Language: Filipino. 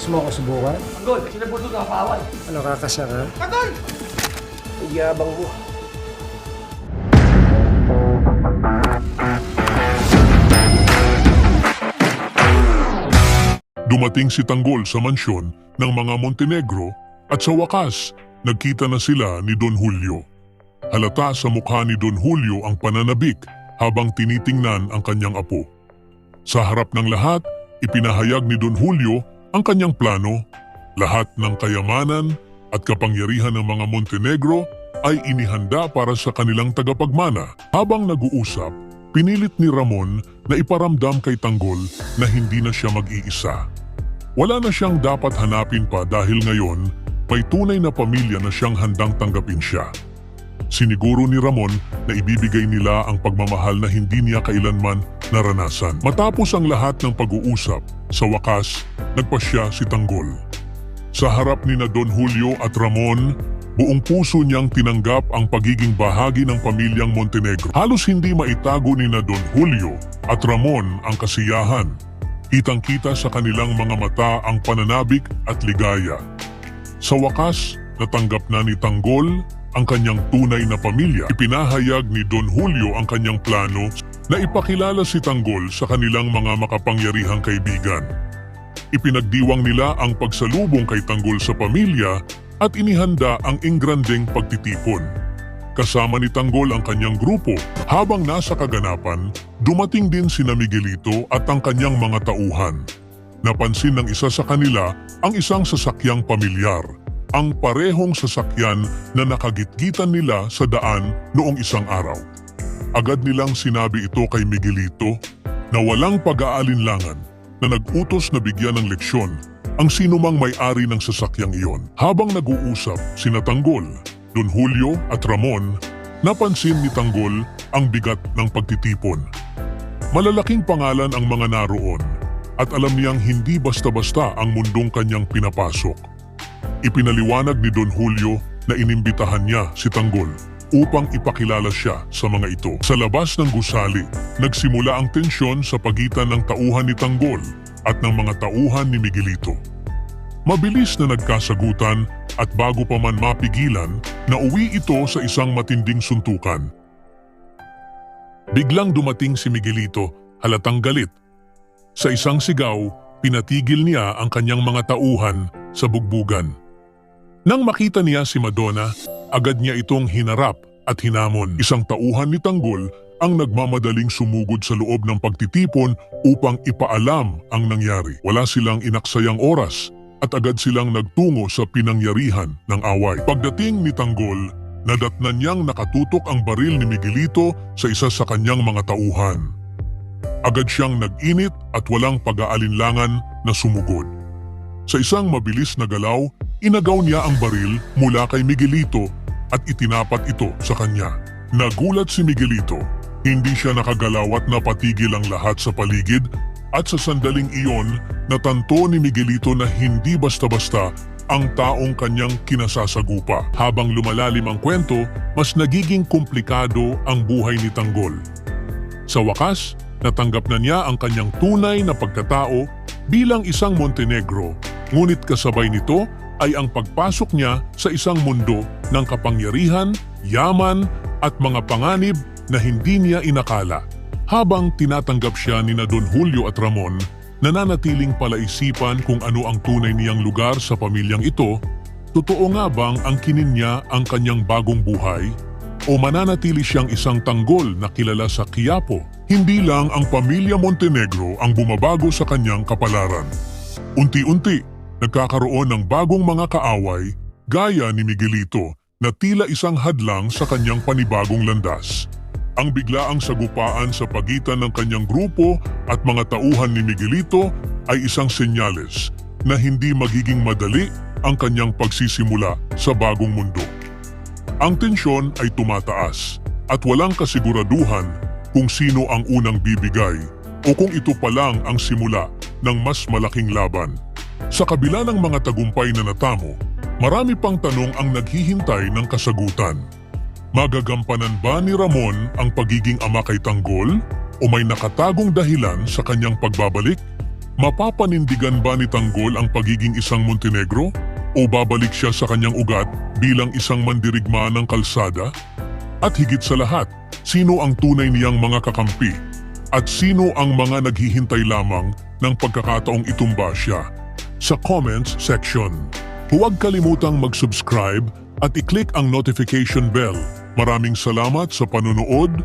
mo ako subukan? Tanggol, sinabulso ka kaaway. Ano, kakasya ka? Tanggol! Ang yabang mo. Dumating si Tanggol sa mansyon ng mga Montenegro at sa wakas, nagkita na sila ni Don Julio. Halata sa mukha ni Don Julio ang pananabik habang tinitingnan ang kanyang apo. Sa harap ng lahat, ipinahayag ni Don Julio ang kanyang plano. Lahat ng kayamanan at kapangyarihan ng mga Montenegro ay inihanda para sa kanilang tagapagmana. Habang nag-uusap, pinilit ni Ramon na iparamdam kay Tanggol na hindi na siya mag-iisa. Wala na siyang dapat hanapin pa dahil ngayon may tunay na pamilya na siyang handang tanggapin siya. Siniguro ni Ramon na ibibigay nila ang pagmamahal na hindi niya kailanman naranasan. Matapos ang lahat ng pag-uusap, sa wakas, nagpasya si Tanggol. Sa harap ni na Don Julio at Ramon, buong puso niyang tinanggap ang pagiging bahagi ng pamilyang Montenegro. Halos hindi maitago ni na Don Julio at Ramon ang kasiyahan. Kitang-kita sa kanilang mga mata ang pananabik at ligaya. Sa wakas, natanggap na ni Tanggol ang kanyang tunay na pamilya. Ipinahayag ni Don Julio ang kanyang plano na ipakilala si Tanggol sa kanilang mga makapangyarihang kaibigan. Ipinagdiwang nila ang pagsalubong kay Tanggol sa pamilya at inihanda ang ingrandeng pagtitipon. Kasama ni Tanggol ang kanyang grupo. Habang nasa kaganapan, dumating din sina Miguelito at ang kanyang mga tauhan. Napansin ng isa sa kanila ang isang sasakyang pamilyar, ang parehong sasakyan na nakagitgitan nila sa daan noong isang araw. Agad nilang sinabi ito kay Miguelito na walang pag-aalinlangan na nag-utos na bigyan ng leksyon ang sinumang may-ari ng sasakyang iyon. Habang nag-uusap sina Tanggol, Don Julio at Ramon, napansin ni Tanggol ang bigat ng pagtitipon. Malalaking pangalan ang mga naroon at alam niyang hindi basta-basta ang mundong kanyang pinapasok. Ipinaliwanag ni Don Julio na inimbitahan niya si Tanggol upang ipakilala siya sa mga ito. Sa labas ng gusali, nagsimula ang tensyon sa pagitan ng tauhan ni Tanggol at ng mga tauhan ni Miguelito. Mabilis na nagkasagutan at bago pa man mapigilan, nauwi ito sa isang matinding suntukan. Biglang dumating si Miguelito, halatang galit. Sa isang sigaw, pinatigil niya ang kanyang mga tauhan sa bugbugan. Nang makita niya si Madonna, agad niya itong hinarap at hinamon. Isang tauhan ni Tanggol ang nagmamadaling sumugod sa loob ng pagtitipon upang ipaalam ang nangyari. Wala silang inaksayang oras at agad silang nagtungo sa pinangyarihan ng away. Pagdating ni Tanggol, nadatnan niyang nakatutok ang baril ni Miguelito sa isa sa kanyang mga tauhan. Agad siyang nag-init at walang pag-aalinlangan na sumugod. Sa isang mabilis na galaw, inagaw niya ang baril mula kay Miguelito at itinapat ito sa kanya. Nagulat si Miguelito. Hindi siya nakagalaw at napatigil ang lahat sa paligid at sa sandaling iyon, natanto ni Miguelito na hindi basta-basta ang taong kanyang kinasasagupa. Habang lumalalim ang kwento, mas nagiging komplikado ang buhay ni Tanggol. Sa wakas, natanggap na niya ang kanyang tunay na pagkatao bilang isang Montenegro, ngunit kasabay nito ay ang pagpasok niya sa isang mundo ng kapangyarihan, yaman at mga panganib na hindi niya inakala. Habang tinatanggap siya ni na Don Julio at Ramon, nananatiling palaisipan kung ano ang tunay niyang lugar sa pamilyang ito. Totoo nga bang angkinin niya ang kanyang bagong buhay? O mananatili siyang isang Tanggol na kilala sa Quiapo? Hindi lang ang pamilya Montenegro ang bumabago sa kanyang kapalaran. Unti-unti, nagkakaroon ng bagong mga kaaway gaya ni Miguelito na tila isang hadlang sa kanyang panibagong landas. Ang biglaang sagupaan sa pagitan ng kanyang grupo at mga tauhan ni Miguelito ay isang senyales na hindi magiging madali ang kanyang pagsisimula sa bagong mundo. Ang tensyon ay tumataas at walang kasiguraduhan kung sino ang unang bibigay o kung ito pa lang ang simula ng mas malaking laban. Sa kabila ng mga tagumpay na natamo, marami pang tanong ang naghihintay ng kasagutan. Magagampanan ba ni Ramon ang pagiging ama kay Tanggol o may nakatagong dahilan sa kanyang pagbabalik? Mapapanindigan ba ni Tanggol ang pagiging isang Montenegro? O babalik siya sa kanyang ugat bilang isang mandirigma ng kalsada? At higit sa lahat, sino ang tunay niyang mga kakampi? At sino ang mga naghihintay lamang ng pagkakataong itumba siya? Sa comments section. Huwag kalimutang mag-subscribe at i-click ang notification bell. Maraming salamat sa panunood.